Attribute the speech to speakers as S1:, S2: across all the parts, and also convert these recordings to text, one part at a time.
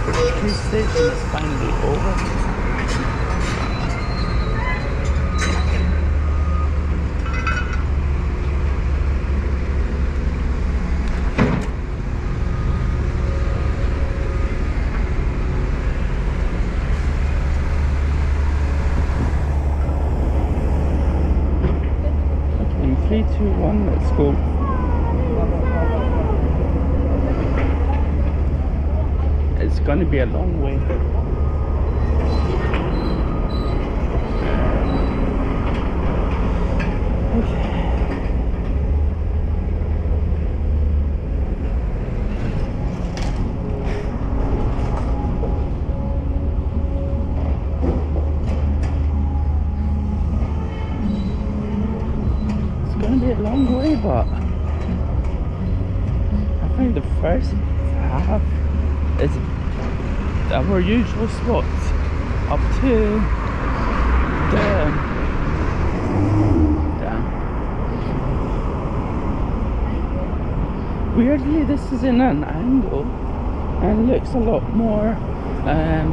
S1: Police station is finally over. Okay, 3, 2, 1, let's go. It's gonna be a long way. Okay. It's gonna be a long way, but I think the first half is our usual spots up to the weirdly this is in an angle and looks a lot more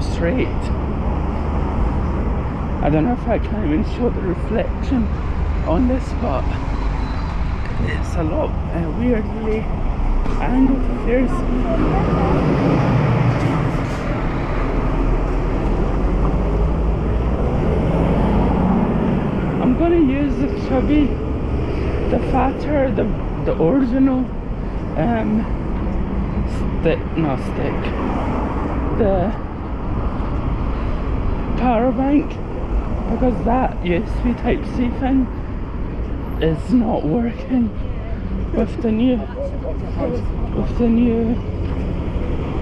S1: straight. I don't know if I can even show the reflection on this, but it's a lot weirdly angled. There's I'm gonna use the chubby, the fatter, the original the power bank, because that USB type C thing is not working with the new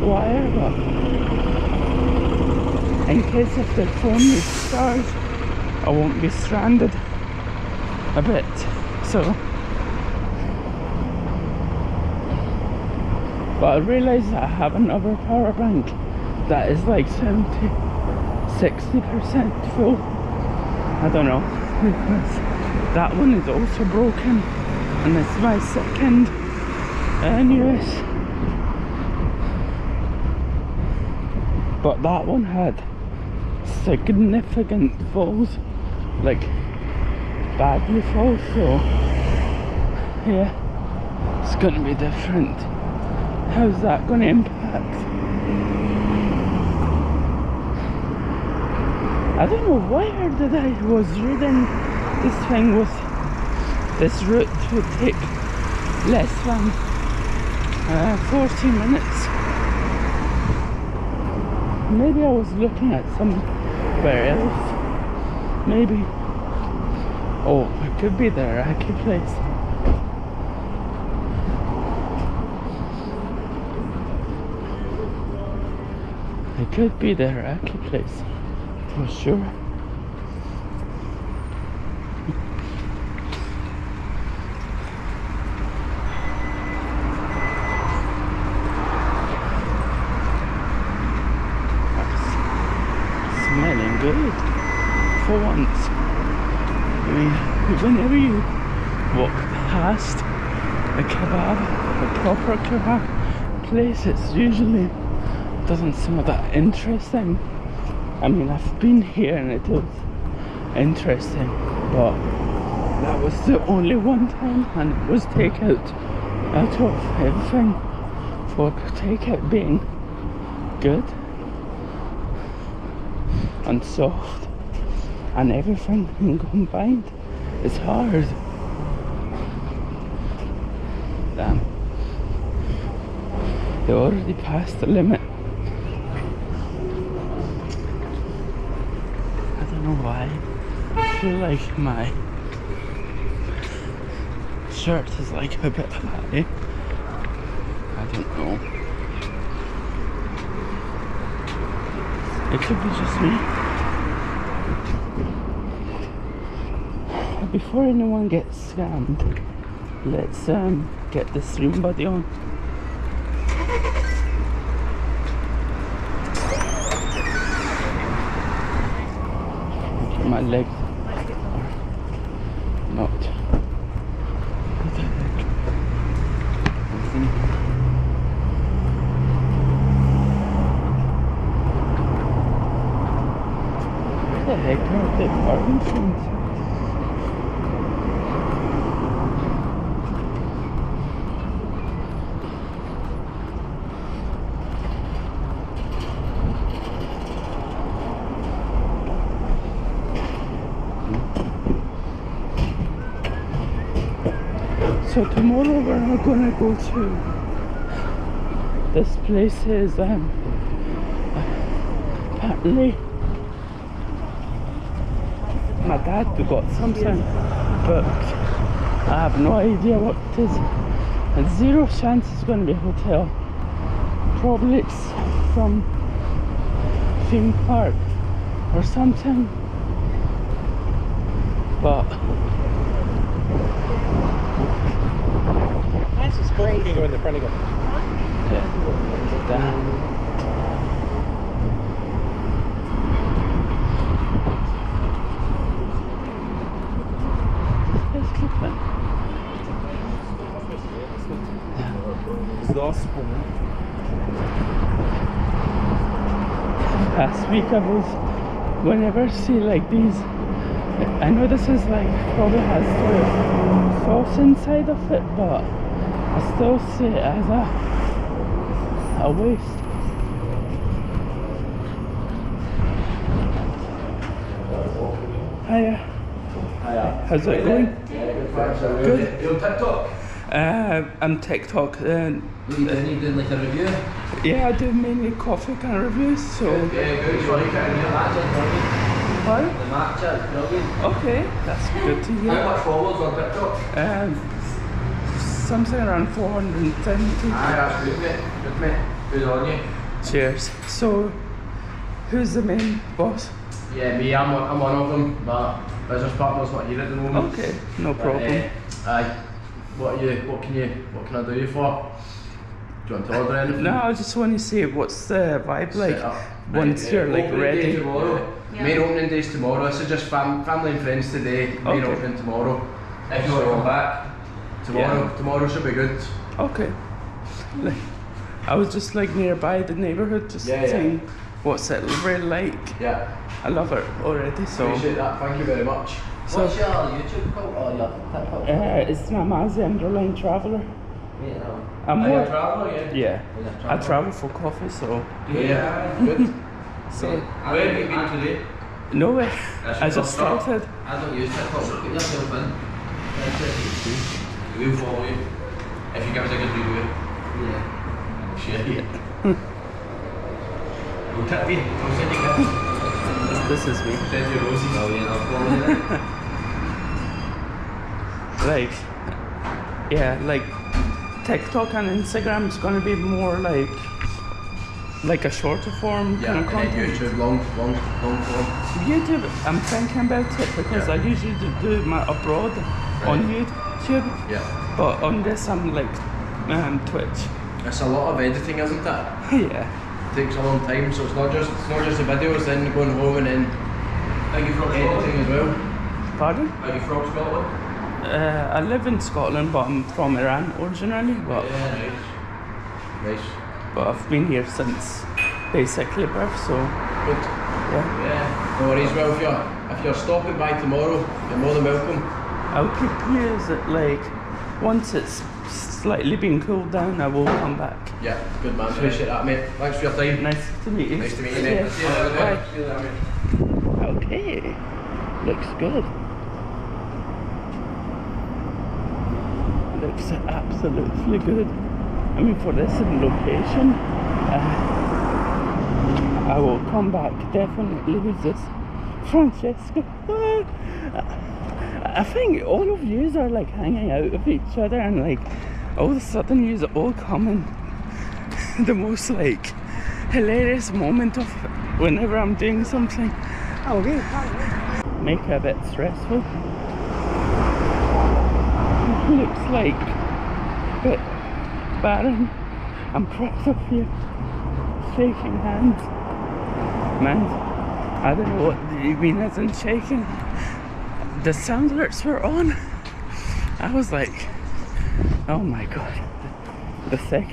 S1: wire. But in case if the phone needs charge, I won't be stranded a bit. So, but I realised that I have another power bank that is like 60% full. I don't know, because that one is also broken and it's my second newest. But that one had significant falls, like badly falls, so yeah, it's gonna be different. How's that gonna impact? I don't know where did I was reading this thing was this route would take less than 40 minutes. Maybe I was looking at somewhere else. Maybe. Oh, it could be the Iraqi place. It could be the Iraqi place, for sure. Smelling good for once. I mean, whenever you walk past a kebab, a proper kebab place, it's usually doesn't smell that interesting. I mean, I've been here and it was interesting, but that was the only one time, and it was takeout out of everything, for takeout being good and soft and everything combined is hard. Damn, they already passed the limit. I don't know why. I feel like my shirt is like a bit high. I don't know. It could be just me. Before anyone gets scammed, let's get the stream buddy on. Okay, my legs are not. What the heck? the heck are the parking things? So tomorrow we're gonna go to this place is apparently my dad got something booked. I have no idea what it is. And zero chance it's gonna be a hotel. Probably it's from theme park or something. But
S2: This is great. You can go in the front again.
S1: yeah, that. Last week I was, whenever I see like these, I know this is like probably has the sauce inside of it, but I still see it as a waste. Hiya.
S3: Hiya.
S1: How's it going?
S3: Yeah, good, thanks.
S1: Good.
S3: You on TikTok?
S1: I'm TikTok.
S3: What are you doing like a review?
S1: Yeah, I do mainly coffee kind of reviews, so...
S3: Yeah, good. You like it? And your matcha is brilliant.
S1: What?
S3: The matcha is brilliant.
S1: Okay, that's good to hear.
S3: How much followers on TikTok?
S1: Something around 470.
S3: Aye, that's good, mate. Good, mate. Good on you.
S1: Cheers. So, who's the main boss?
S3: Yeah, me, I'm one of them, but business partner's not here at the moment.
S1: Okay, no problem.
S3: Aye. What can I do you for? Do you want to order anything?
S1: No, I just want to see what's the vibe like once you're like
S3: Opening
S1: ready.
S3: day tomorrow. Yeah. Main opening days tomorrow. This is just family and friends today. Main
S1: Okay.
S3: opening tomorrow. If you want to come back tomorrow should be good.
S1: Okay. Like, I was just like nearby the neighborhood, just seeing what's it really like.
S3: Yeah.
S1: I love it already. So.
S3: Appreciate that. Thank you very much.
S1: So,
S3: What's your YouTube called or your TikTok?
S1: it's Namazi Underline Traveller.
S3: Yeah.
S1: I'm
S3: Are you
S1: more.
S3: a traveller? Yeah.
S1: Yeah. I travel for coffee, so.
S3: Yeah. Good.
S1: So.
S3: Where have you been today?
S1: No way.
S3: That's
S1: I
S3: your
S1: just
S3: first stop.
S1: started.
S3: I don't use TikTok, so put yourself in. We'll follow you. If you give us a good review. Yeah. Share it. We'll tip you. We'll send you gifts.
S1: This is me.
S3: Send you roses. Oh yeah, I'll follow you then.
S1: Like, yeah, like TikTok and Instagram is gonna be more like a shorter form kind of
S3: and
S1: content.
S3: then YouTube, long form.
S1: YouTube, I'm thinking about it because I usually do my abroad on YouTube, but on this I'm like Twitch.
S3: It's a lot of editing, isn't it?
S1: Yeah.
S3: It takes a long time, so it's not just the videos, then going home and then editing as well.
S1: Pardon?
S3: Are you from Scotland?
S1: I live in Scotland, but I'm from Iran originally. But
S3: Yeah, nice.
S1: but I've been here since basically birth, so
S3: Good.
S1: yeah.
S3: Yeah. No worries. Well, if you're stopping by tomorrow, you're more than welcome.
S1: I'll keep you as it like once it's slightly been cooled down, I will come back.
S3: Yeah, good man. Appreciate that, mate. Thanks for your time.
S1: Nice to meet you.
S3: Nice to meet you, mate.
S1: Yeah.
S3: See you later,
S1: Bye.
S3: mate. See you later, mate.
S1: Okay, looks good. Looks absolutely good. I mean, for this location, I will come back definitely. Who's this? Francesca. I think all of yous are like hanging out with each other, and like all of a sudden yous all come in the most like hilarious moment of whenever I'm doing something. Okay. Make it a bit stressful. Looks like a bit barren. I'm proud of you. Shaking hands. Man, I don't know what you mean as in shaking. The sound alerts were on. I was like, oh my god. The sick.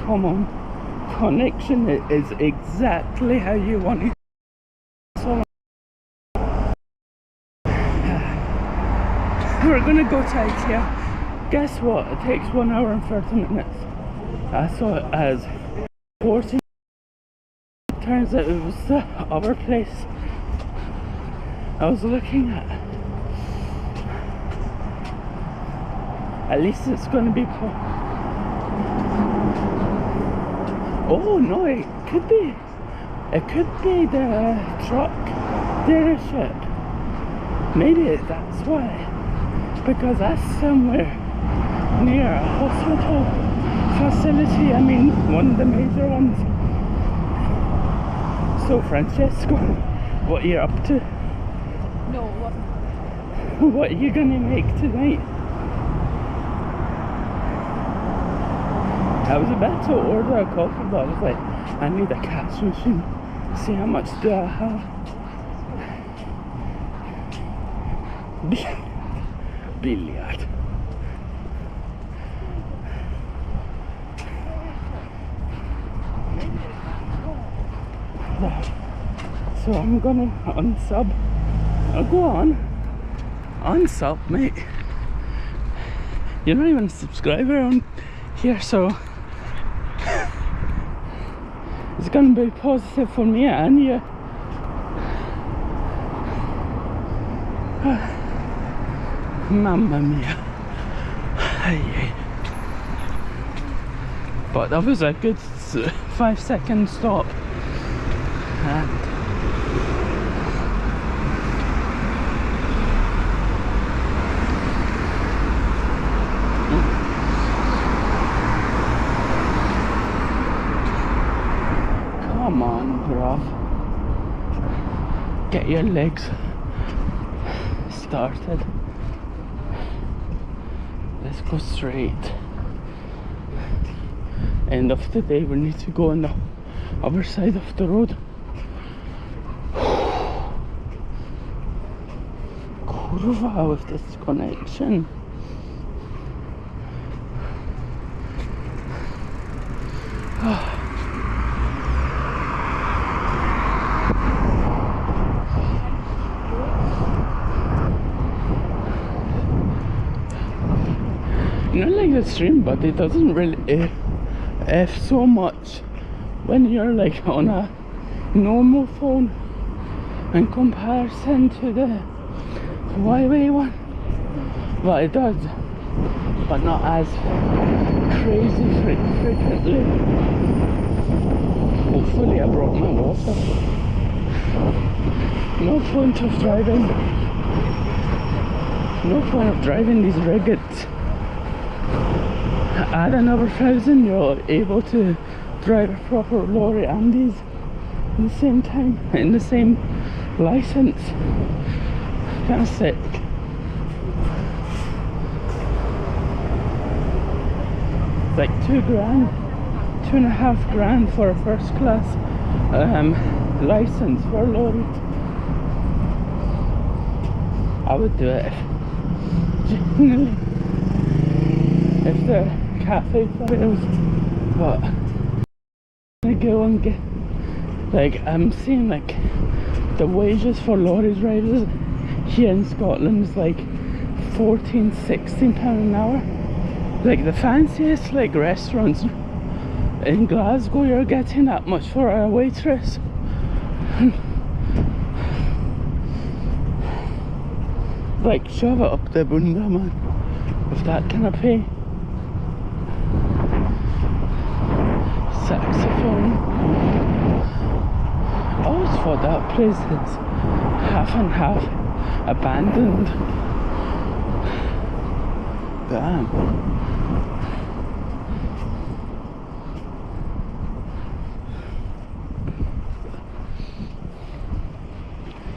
S1: Come on. connection is exactly how you want it. So we're gonna go to Ikea. Guess what? It takes 1 hour and 30 minutes. I saw it as 40. Turns out it was the other place I was looking at. At least it's gonna be oh no, it could be the truck dealership. Maybe that's why, because that's somewhere near a hospital facility. I mean, one of the major ones. So Francesco, what are you up to?
S4: No, it wasn't.
S1: What are you gonna make tonight? I was about to order a coffee, but I was like, I need a cash machine. See how much do I have? Billiard. So I'm gonna unsub. I'll go on. Unsub, mate. You're not even a subscriber on here, so it's gonna be positive for me and you. Mamma mia. Hey. But that was a good 5-second stop. And come on, bruv. Get your legs started. Let's go straight. End of the day, we need to go on the other side of the road. Kurwa, with this connection. Not like the stream, but it doesn't really F so much when you're like on a normal phone in comparison to the Huawei one. Well, it does, but not as crazy frequently. Hopefully I brought my water. No point of driving. No point of driving these riggeds. Add another 1,000, you're able to drive a proper lorry and these at the same time, in the same license. Kind of sick. It's like $2 grand, $2.5 grand for a first class license for a lorry. I would do it if the cafe fails, but I go and get, like, I'm seeing like the wages for lorry drivers here in Scotland is like £14–16 an hour. Like the fanciest like restaurants in Glasgow, you're getting that much for a waitress. Like, shove it up the bunda, man, with that kind of pay. Saxophone. I always thought that place is half and half abandoned. Damn.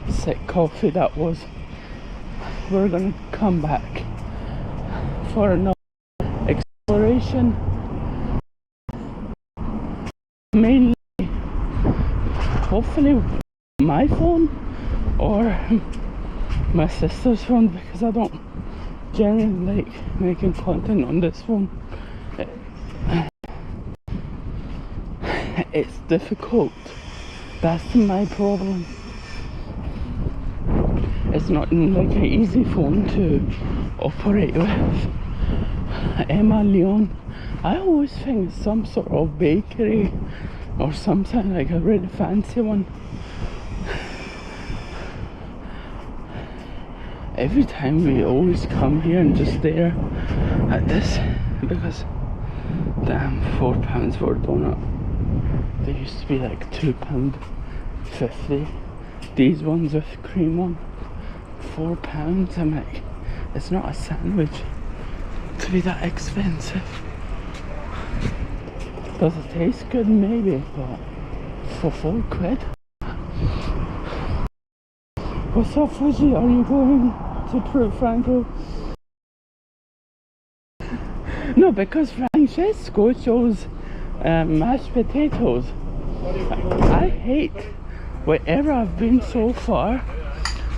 S1: Sick coffee that was. We're gonna come back for another exploration. Mainly, hopefully, my phone or my sister's phone, because I don't generally like making content on this phone. it's difficult. That's my problem. It's not like an easy phone to operate with. Emma Leon. I always think it's some sort of bakery or something, like a really fancy one. Every time we always come here and just stare at this, because damn, £4 for a donut. They used to be like £2.50. These ones with cream on, £4. I'm like, it's not a sandwich to be that expensive. Does it taste good? Maybe, but for £4. What's up, Fuzzy? Are you going to prove Franco? No, because Francesco chose mashed potatoes. I hate, wherever I've been so far,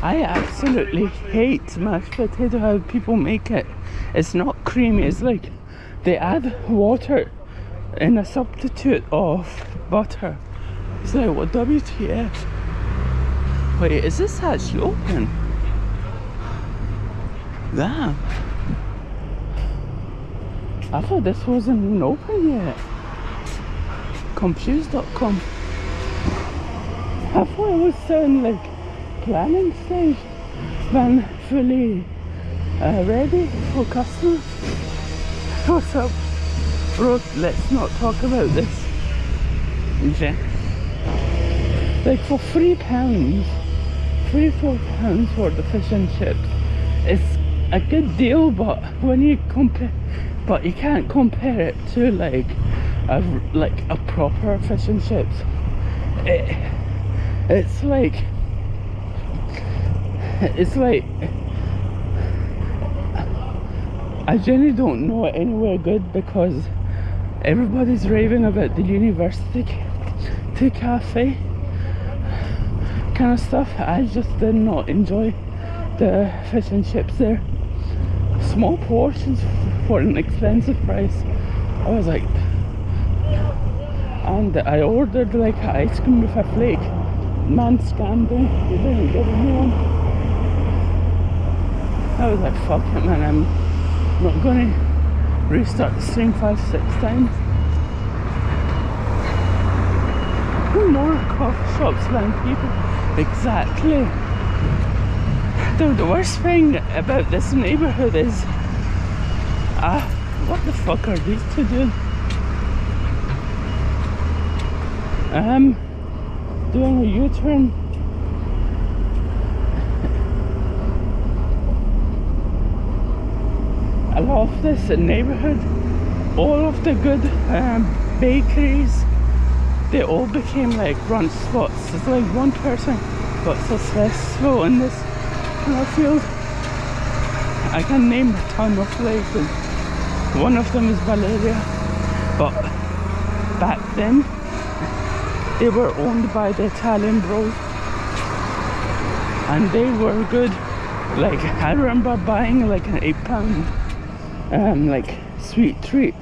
S1: I absolutely hate mashed potato, how people make it. It's not creamy, it's like they add water in a substitute of butter. It's like, what, WTF? Wait, is this actually open? Damn. I thought this wasn't even open yet. Confused.com. I thought it was still in like planning stage than fully ready for customers. What's up, bro? Let's not talk about this. Okay. Like for £3, £4 for the fish and chips, it's a good deal, but when you compare, but you can't compare it to like a proper fish and chips. It's like I generally don't know anywhere good, because everybody's raving about the university cafe kind of stuff. I just did not enjoy the fish and chips there. Small portions for an expensive price. I was like, and I ordered like ice cream with a flake. Man scammed me. He didn't give me one. I was like, fuck it, man. I'm not gonna restart the stream 5-6 times. More coffee shops than people. Exactly. Dude, the worst thing about this neighborhood is, what the fuck are these two doing? Doing a U-turn. I love this neighborhood. All of the good bakeries, they all became like brunch spots. It's like one person got successful in this field. I can name a ton of places. One of them is Valeria, but back then they were owned by the Italian bros, and they were good. Like, I remember buying like an £8 like sweet treat,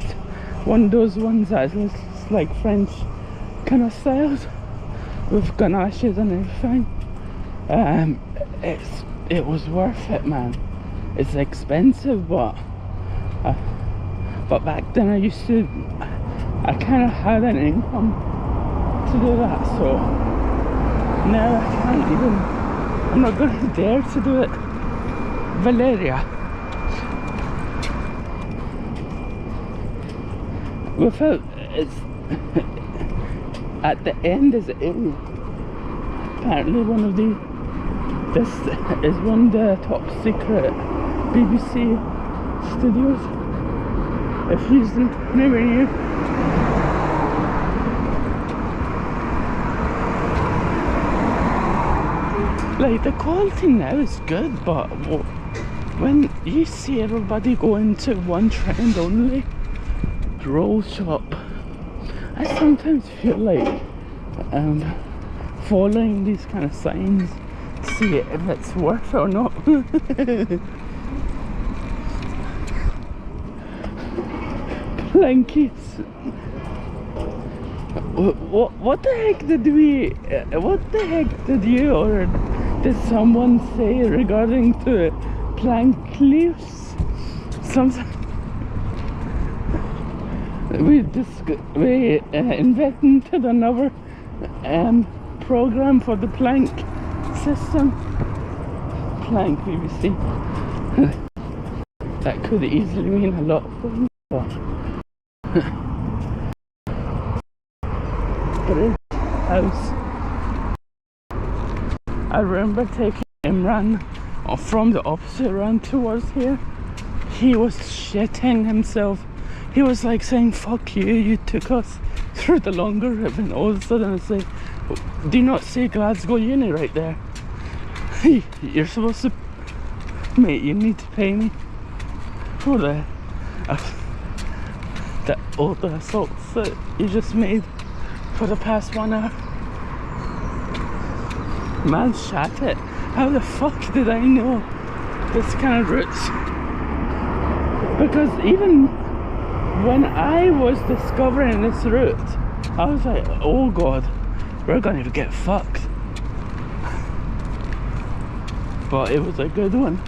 S1: one of those ones that was like French kind of styles with ganaches and everything. It was worth it, man. It's expensive, but back then I kind of had an income to do that, so now I can't even, I'm not going to dare to do it. Valeria, without, it's at the end is in, apparently one of the, this is one of the top secret BBC studios. If you never knew. Like, the quality now is good, but when you see everybody go into one trend only, roll shop, I sometimes feel like following these kind of signs, see if it's worth it or not. Blankets. What the heck did we? What the heck did you or did someone say regarding to plank leaves? We invented another program for the plank system. Plank PVC. That could easily mean a lot of things. Bridge house. I remember taking Imran from the opposite round towards here. He was shitting himself. He was like saying, fuck you, you took us through the longer route. And all of a sudden it's like, do you not see Glasgow Uni right there? You're supposed to, mate, you need to pay me for the all the assaults that you just made for the past 1 hour. Man, shat it. How the fuck did I know this kind of routes? Because even when I was discovering this route, I was like, oh god, we're gonna get fucked. But it was a good one.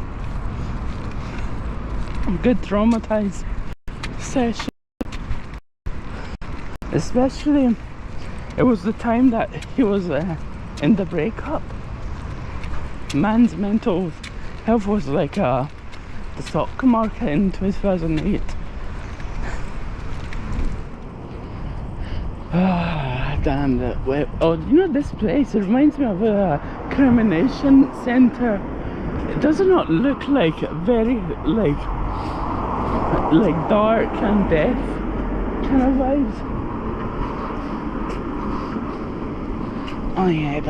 S1: A good traumatized session. Especially, it was the time that he was in the breakup. Man's mental health was like the stock market in 2008. Ah, damn that. Oh, you know this place? It reminds me of a cremation center. It does not look like very like dark and death kind of vibes. Oh yeah,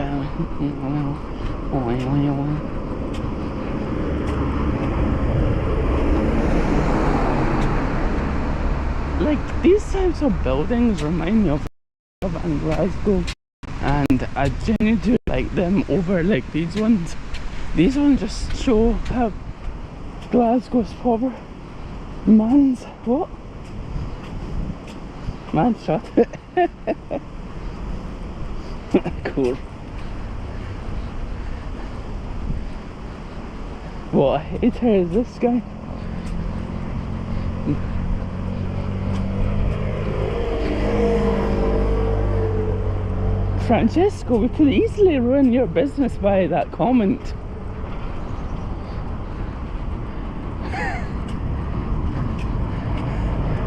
S1: like these types of buildings remind me of in Glasgow, and I genuinely do like them over like these ones. These ones just show how Glasgow's poor. Man's what? Man, shut it. Cool. What a hater is this guy? Francesco, we could easily ruin your business by that comment.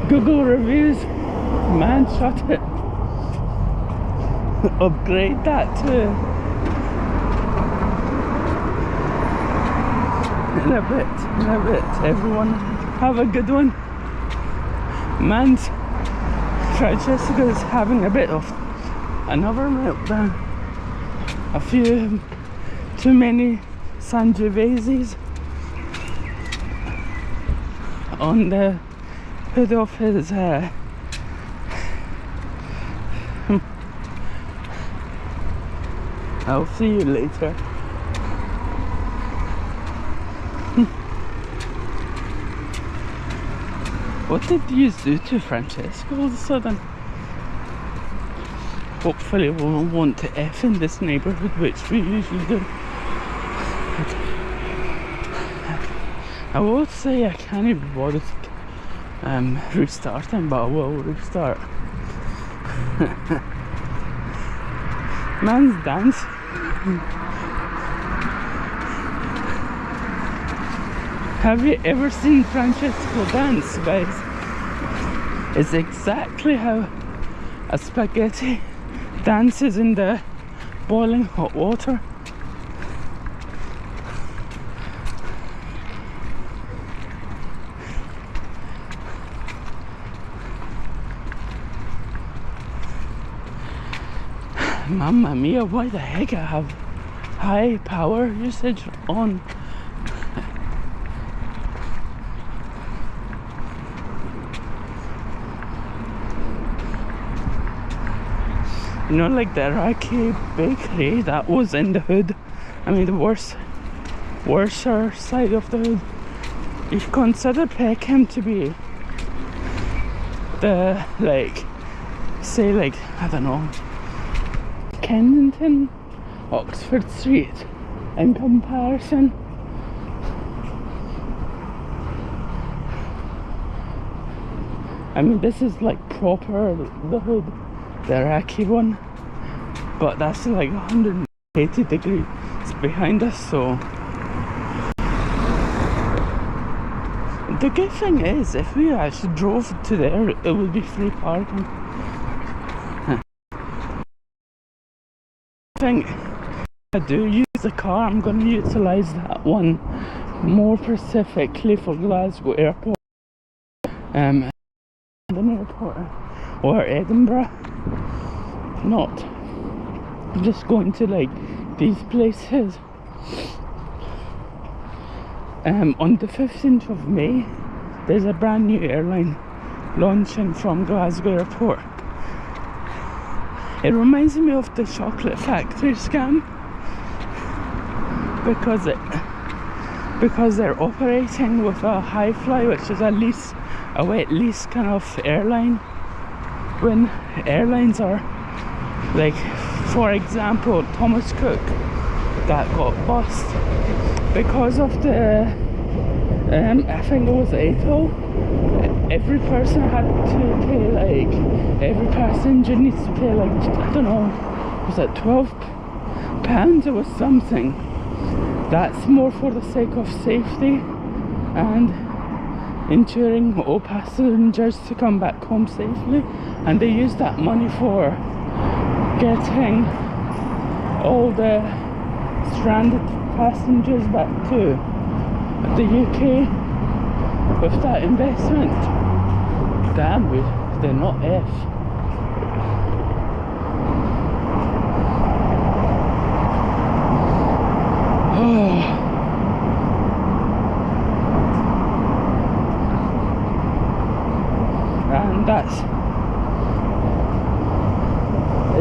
S1: Google reviews. Man, shut it. Upgrade that to in a bit. Everyone have a good one. Man's Francesco is having a bit of another meltdown. A few too many Sangioveses on the hood of his I'll see you later. What did you do to Francesco all of a sudden? Hopefully we won't want to F in this neighbourhood, which we usually do. I will say I can't even be bothered restarting, but I will restart. Man's dance. Have you ever seen Francesco dance, guys? It's exactly how a spaghetti dances in the boiling hot water. Mamma mia, why the heck I have high power usage on? You know, like the Iraqi bakery that was in the hood. I mean, the worser side of the hood. You consider Peckham to be the like say like, I don't know, Kensington, Oxford Street in comparison. I mean, this is like proper the hood, the Iraqi one, but that's like 180 degrees behind us, so the good thing is if we actually drove to there it would be free parking. I think if I do use the car, I'm going to utilise that one more specifically for Glasgow Airport, London Airport or Edinburgh, not just going to like these places. On the 15th of May there's a brand new airline launching from Glasgow Airport. It reminds me of the chocolate factory scam because they're operating with a high fly, which is a wet lease kind of airline. When airlines are like, for example, Thomas Cook that got bust because of the I think it was ATO. Every person had to pay like, every passenger needs to pay like, I don't know, was it £12? It was something. That's more for the sake of safety and ensuring all passengers to come back home safely, and they use that money for getting all the stranded passengers back to the UK with that investment. Damn, they're not F. And that's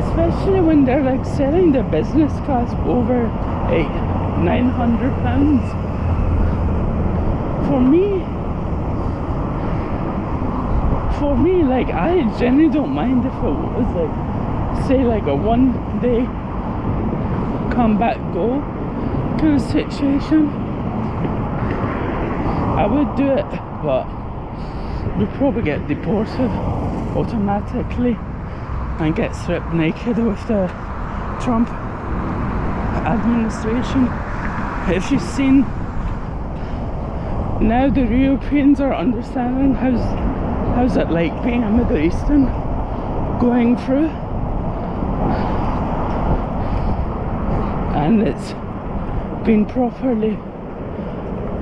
S1: especially when they're like selling their business class over £900. For me, like, I generally don't mind if it was like, say like a 1 day come back go kind of situation. I would do it, but we'd probably get deported automatically and get stripped naked with the Trump administration. If you've seen, now the Europeans are understanding how's it like being a Middle Eastern going through, and it's been properly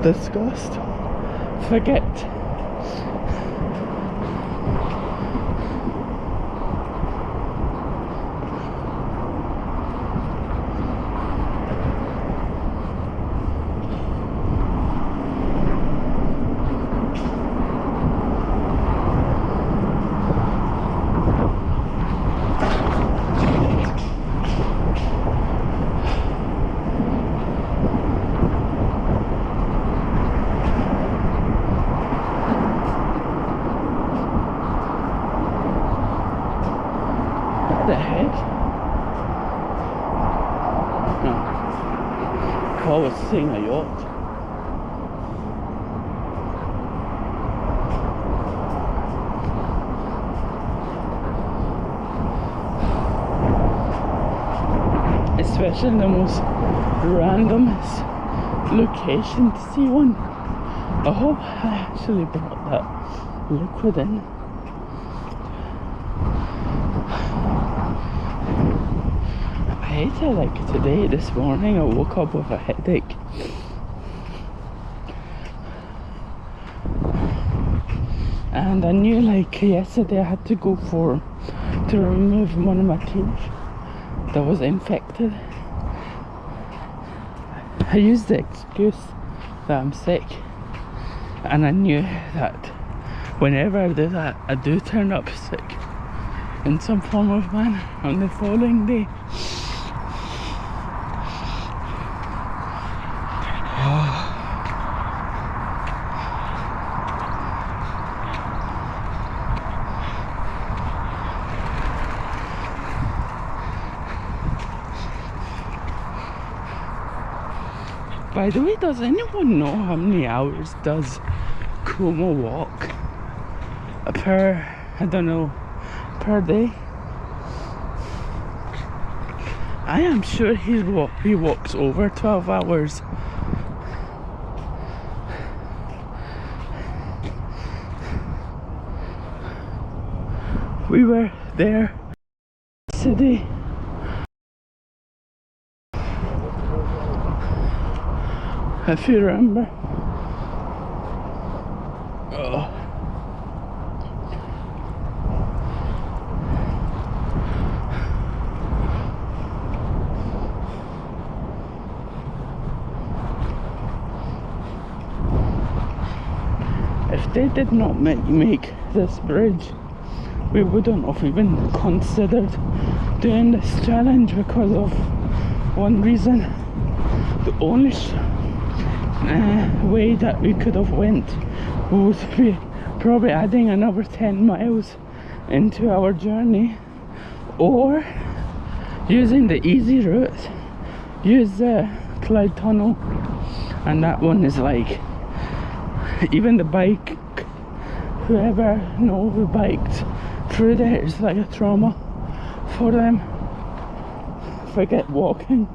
S1: discussed. Forget the heck? No. Paul was seeing a yacht. Especially in the most randomest location to see one. I hope I actually brought that liquid in. I hate it, like today, this morning I woke up with a headache. And I knew like yesterday I had to go to remove one of my teeth that was infected. I used the excuse that I'm sick, and I knew that whenever I do that, I do turn up sick in some form of manner on the following day. By the way, does anyone know how many hours does Como walk per, I don't know, per day? I am sure he walks over 12 hours. We were there yesterday. If you remember. Oh. If they did not make this bridge, we wouldn't have even considered doing this challenge because of one reason. The only way that we could have went would be probably adding another 10 miles into our journey, or using the easy route, use the Clyde Tunnel, and that one is like, even the bike, whoever who biked through there, it's like a trauma for them. Forget walking.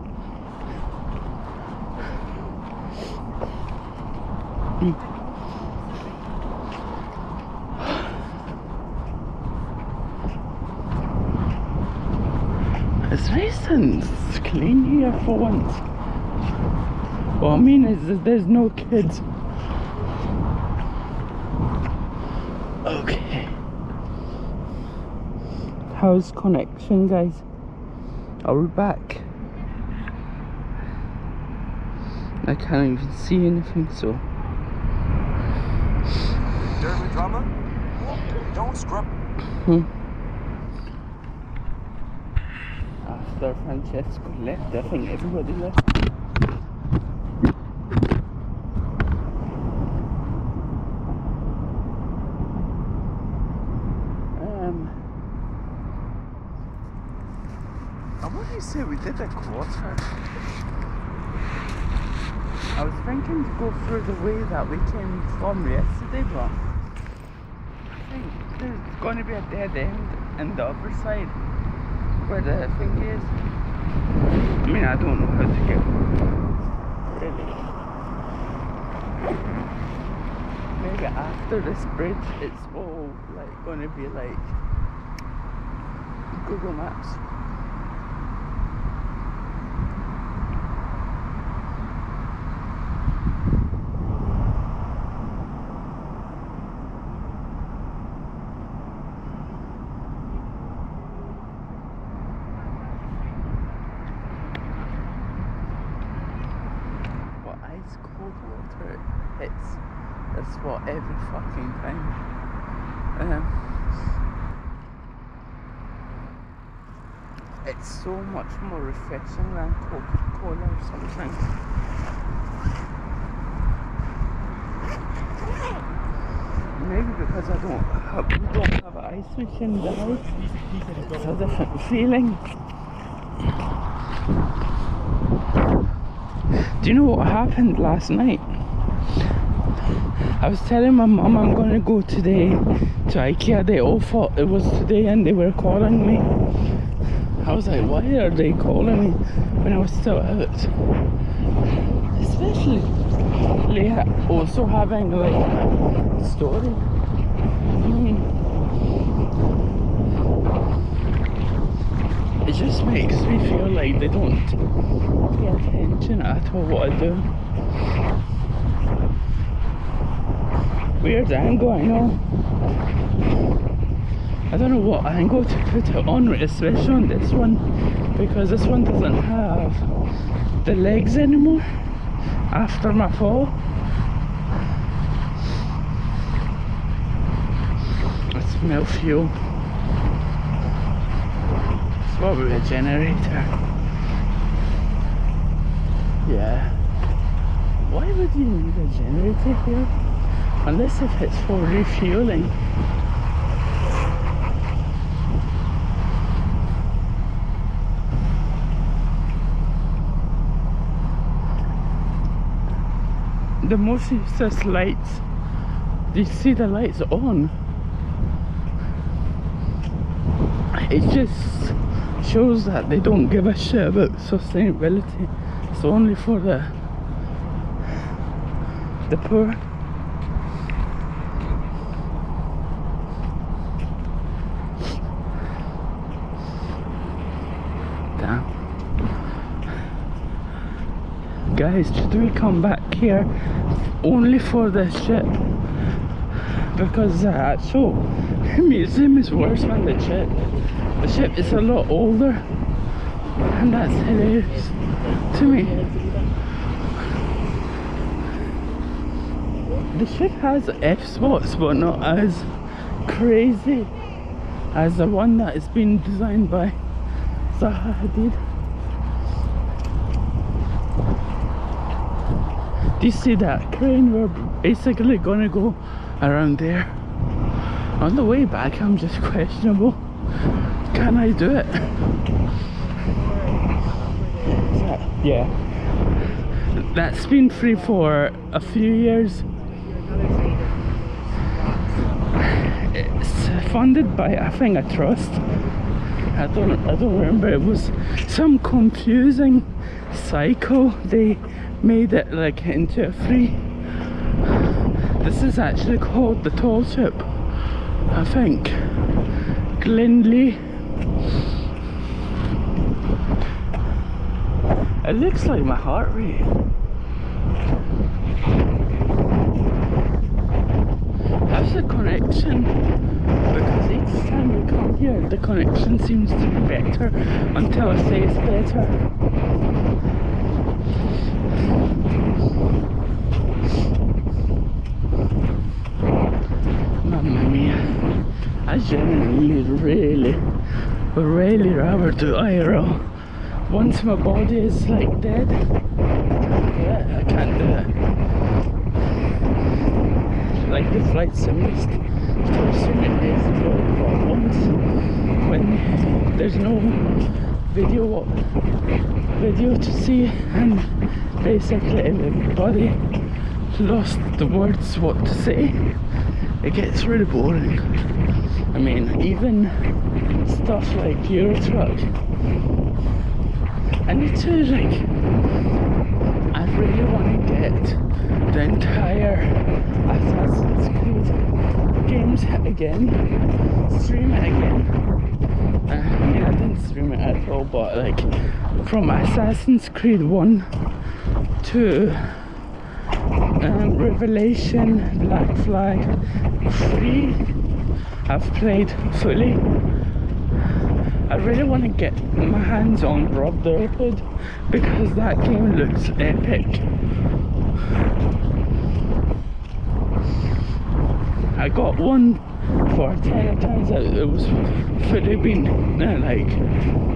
S1: It's nice and clean here for once. What I mean is that there's no kids. Okay. How's connection, guys? Are we back? I can't even see anything, so.
S5: Derby drama? Don't scrub.
S1: After Francesco left, I think everybody left. What did you say? We did a quarter. I was thinking to go through the way that we came from yesterday, but I think there's going to be a dead end on the other side where the thing is. I mean, I don't know how to get really. Maybe after this bridge, it's all like going to be like Google Maps. Cold water hits the spot every fucking time. It's so much more refreshing than Coca-Cola or something. Maybe because we don't have an ice machine in the house. It's a different feeling. Do you know what happened last night? I was telling my mum I'm going to go today to Ikea. They all thought it was today and they were calling me. I was like, why are they calling me when I was still out? Especially Leah also having like a story. It just makes me feel like they don't pay attention at all what I do. Weird angle, I know. I don't know what angle to put it on, especially on this one, because this one doesn't have the legs anymore after my fall. I smell fuel. It's probably a generator. Yeah. Why would you need a generator here? Unless if it's for refueling. the most useless lights. Do you see the lights on? It just shows that they don't give a shit about sustainability. It's only for the poor. Damn. Guys, should we come back here only for this ship? Because the actual museum is worse than the ship. The ship is a lot older, and that's hilarious to me. The ship has F-spots, but not as crazy as the one that is being designed by Zaha Hadid. Do you see that crane? We're basically gonna go around there. On the way back, I'm just questionable. Can I do it? Yeah. That's been free for a few years. It's funded by, I think, a trust. I don't remember. It was some confusing cycle. They made it like into a free. This is actually called the tall ship, I think. Glindley. It looks like my heart rate. How's the connection? Because each time we come here, the connection seems to be better until I say it's better. Mamma mia. I genuinely really rather do IRL. Once my body is like dead, I can't do it. Like the flight sim list for so many days ago, but once when there's no video to see, and basically everybody lost the words what to say, it gets really boring. I mean, even stuff like Eurotruck, I need to I really want to get the entire Assassin's Creed games again, stream it again. I mean, I didn't stream it at all, but like from Assassin's Creed 1 to Revelation, Black Flag 3, I've played fully. I really want to get my hands on Brotherhood because that game looks epic. I got one for 10, it turns out it was fully been like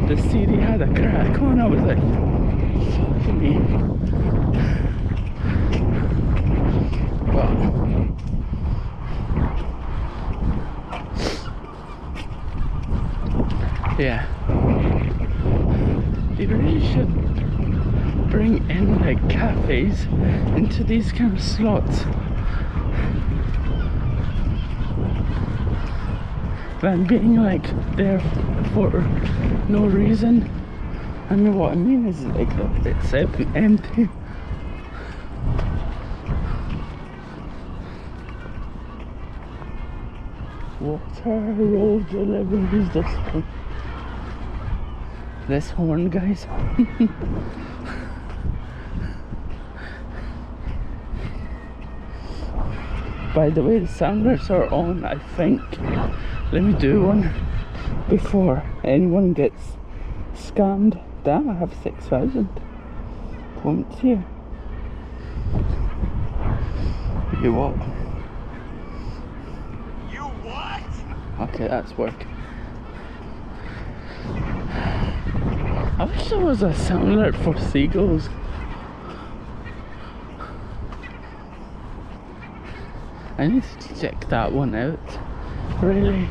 S1: the CD had a crack on. I was like, fuck me. But yeah, they really should bring in like cafes into these kind of slots than being like there for no reason. I mean, what I mean is like it's empty. Water road deliveries. This horn, guys. By the way, the sounders are on, I think. Let me do one before anyone gets scammed. Damn, I have 6,000 points here. You what?
S5: You what?
S1: Okay, that's working. I wish there was a sound alert for seagulls. I need to check that one out. Really.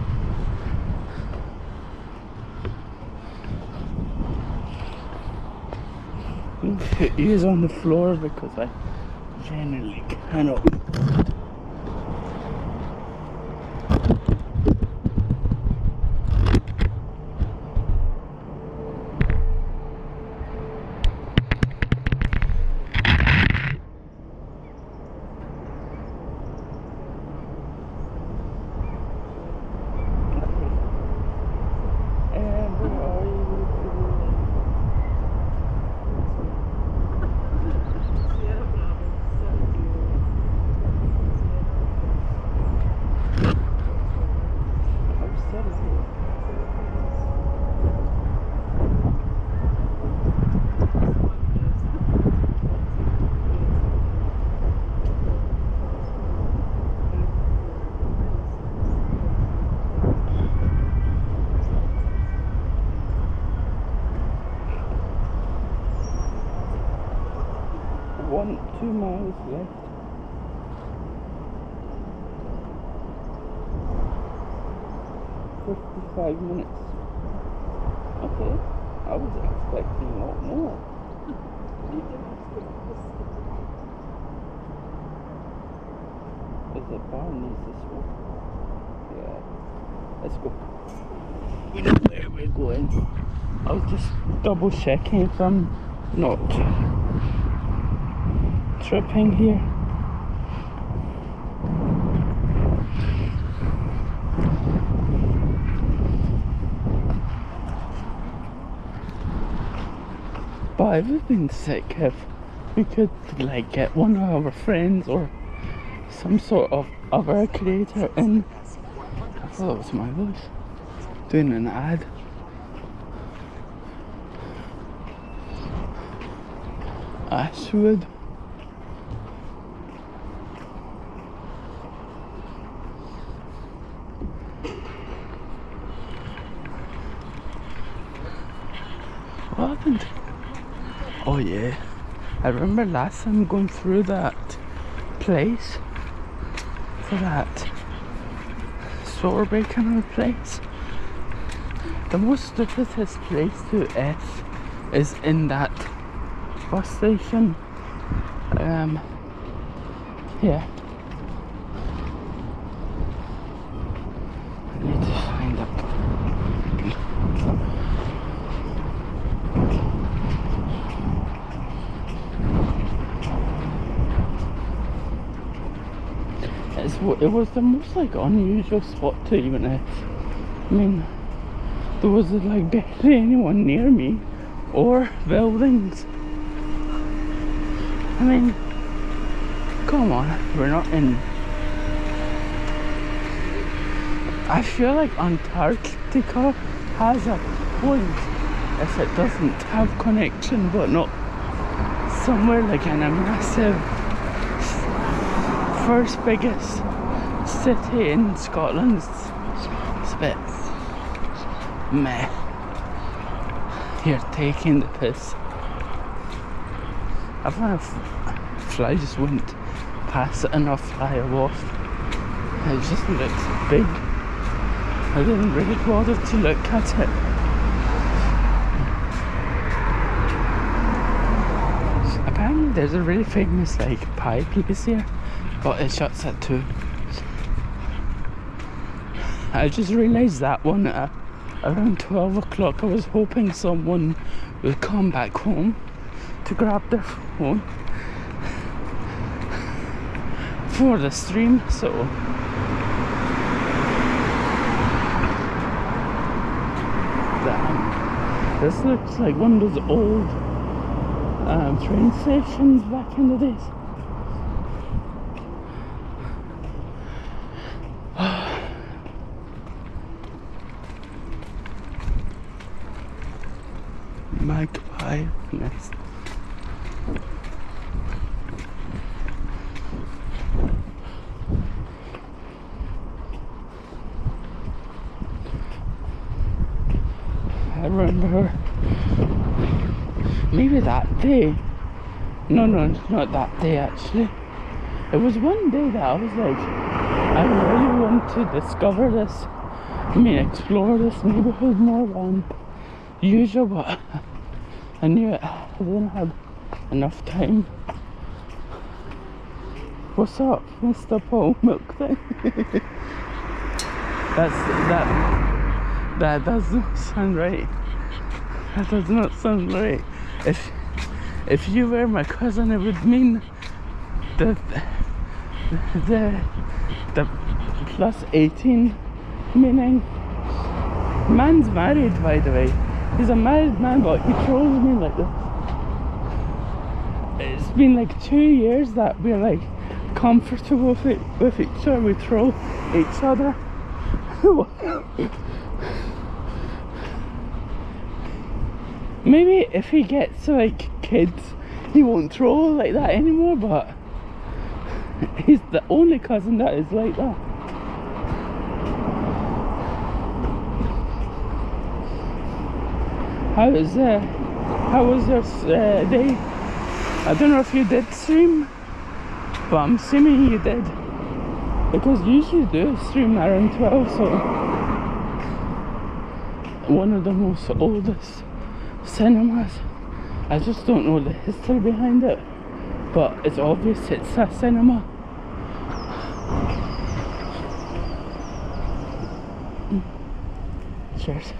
S1: He is on the floor because I generally cannot. One, 2 miles left. "55 minutes. Okay, I was expecting a lot more. Is it Barney's this one? Yeah. Let's go. We know where we're going. I was just double checking if I'm not tripping here. But I would have been sick if we could like get one of our friends or some sort of other creator in. I thought it was my voice doing an ad. Ashwood. What happened? Oh yeah, I remember last time going through that place for that sorbet kind of place. The most stupidest place to F is in that bus station. Yeah. I need to find a it was the most like unusual spot to even F. I mean, there was like barely anyone near me or buildings. I mean, come on, we're not in. I feel like Antarctica has a point if it doesn't have connection, but not somewhere like in a massive first biggest city in Scotland. It's a bit meh. You're taking the piss. I thought fly just wouldn't pass it enough fly aloft. It just looks big. I didn't really bother to look at it. Apparently there's a really famous like pie place here, but it shuts at 2. I just realised that one at around 12 o'clock. I was hoping someone would come back home to grab their phone for the stream, so damn, this looks like one of those old train stations back in the days. Magpie nest. I remember maybe that day. No, not that day actually. It was one day that I was like, I really want to discover this, explore this neighbourhood more than usual, but I knew I didn't have enough time. What's up, Mr. Paul Milk thing? That does not sound right. That does not sound right. If you were my cousin, it would mean the plus 18 meaning. Man's married, by the way. He's a married man, but he trolls me like this. It's been like 2 years that we're like comfortable with each other. We troll each other. Maybe if he gets like kids, he won't troll like that anymore, but he's the only cousin that is like that. How was your day? I don't know if you did stream, but I'm assuming you did, because you usually do stream around 12, so one of the most oldest cinemas. I just don't know the history behind it, but it's obvious it's a cinema. Cheers.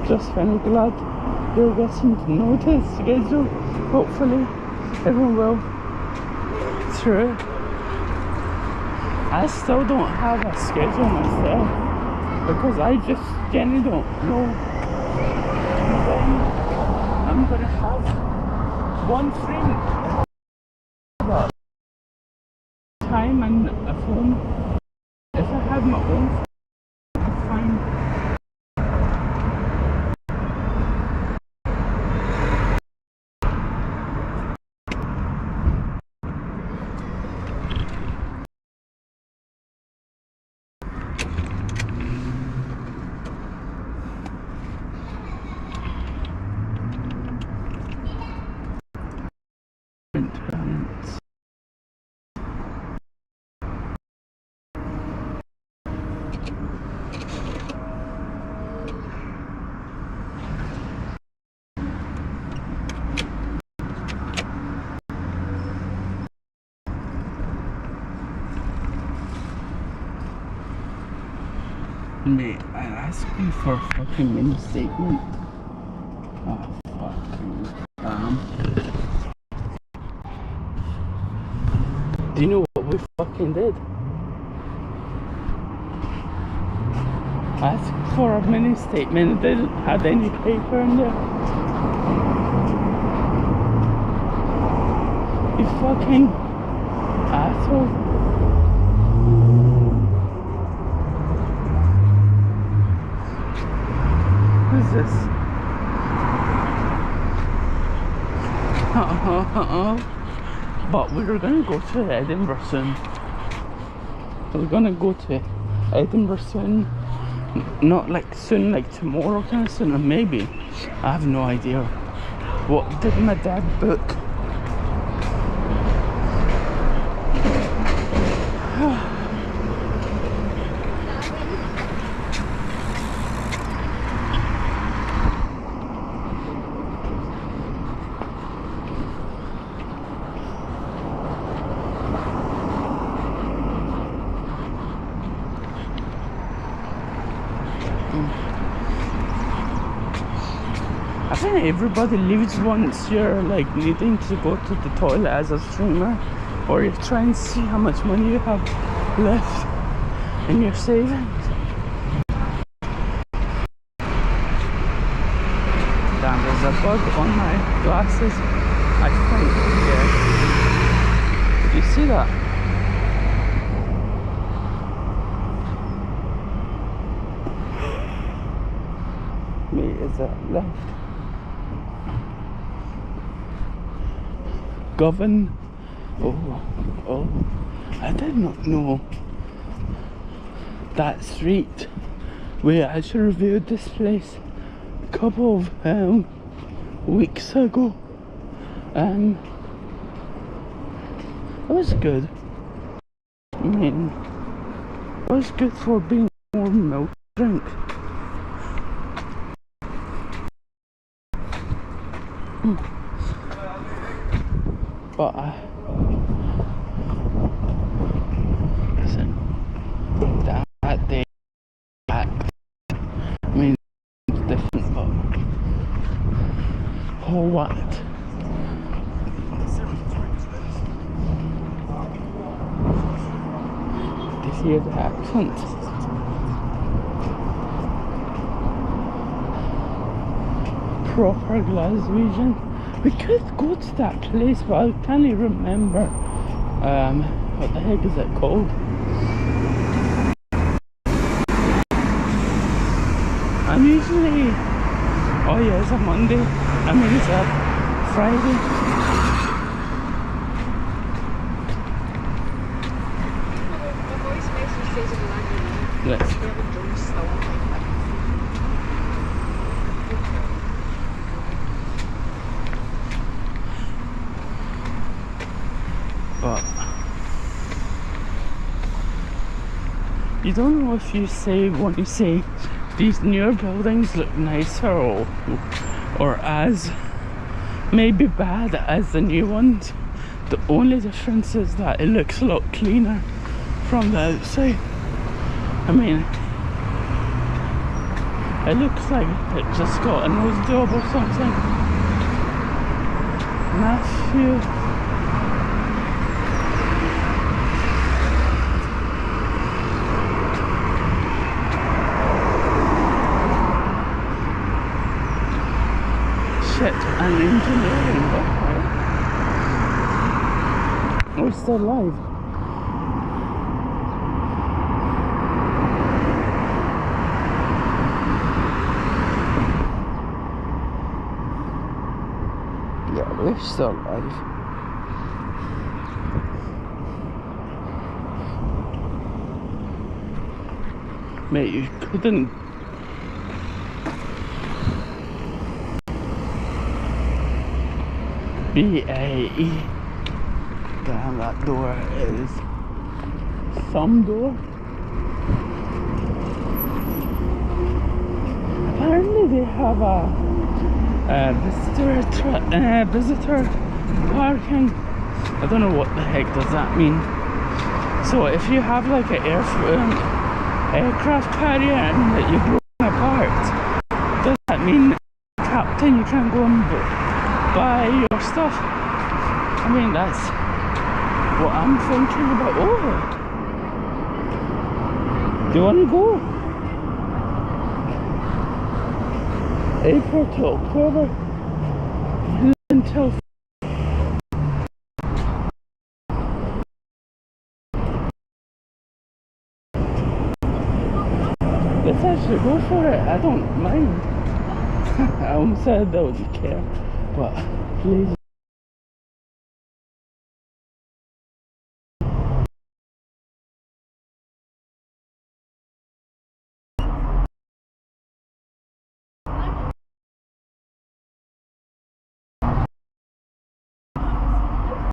S1: Just very glad you're getting to know the schedule. Hopefully everyone will. True. I still don't have a schedule myself because I just generally don't know when I'm gonna have one frame, but time and a phone. If I had my own phone, I'd find mate, I asked you for a fucking mini statement. Oh, fucking do you know what we fucking did? I asked for a mini statement, it didn't have any paper in there. You fucking asshole. Who's this? But we're gonna go to Edinburgh soon. We're gonna go to Edinburgh soon. Not like soon, like tomorrow kind of soon, or maybe. I have no idea. What did my dad book? I think everybody leaves once you're like needing to go to the toilet as a streamer, or you try and see how much money you have left in your savings. Damn, there's a bug on my glasses, I think. Yeah. Did you see that? Mate, is that left? Govan. Oh, I did not know that street. We actually reviewed this place a couple of It was good. I mean, it was good for being more milk drink. But listen, that day back, I mean, it's different, but oh what? Do you hear the accent? Proper Glaswegian. We could go to that place, but I can't even remember what the heck is it called? I'm usually, oh yeah, it's a Monday, I mean it's a Friday. Let's but you don't know if you say, when you say these newer buildings look nicer or as maybe bad as the new ones. The only difference is that it looks a lot cleaner from the outside. I mean, it looks like it just got a nose job or something. Nashville. Shit, and engineering, okay. We're still live. Yeah, we're still live. Mate, you couldn't. B-A-E. Damn, that door is some door. Apparently they have a visitor parking. I don't know what the heck does that mean. So if you have like an aircraft carrier and that you're blowing apart, does that mean, Captain, you can't go and buy your stuff? I mean, that's what I'm thinking about. Oh, do you want to go? April to October until let's actually go for it. I don't mind. I almost said I wouldn't care, but please.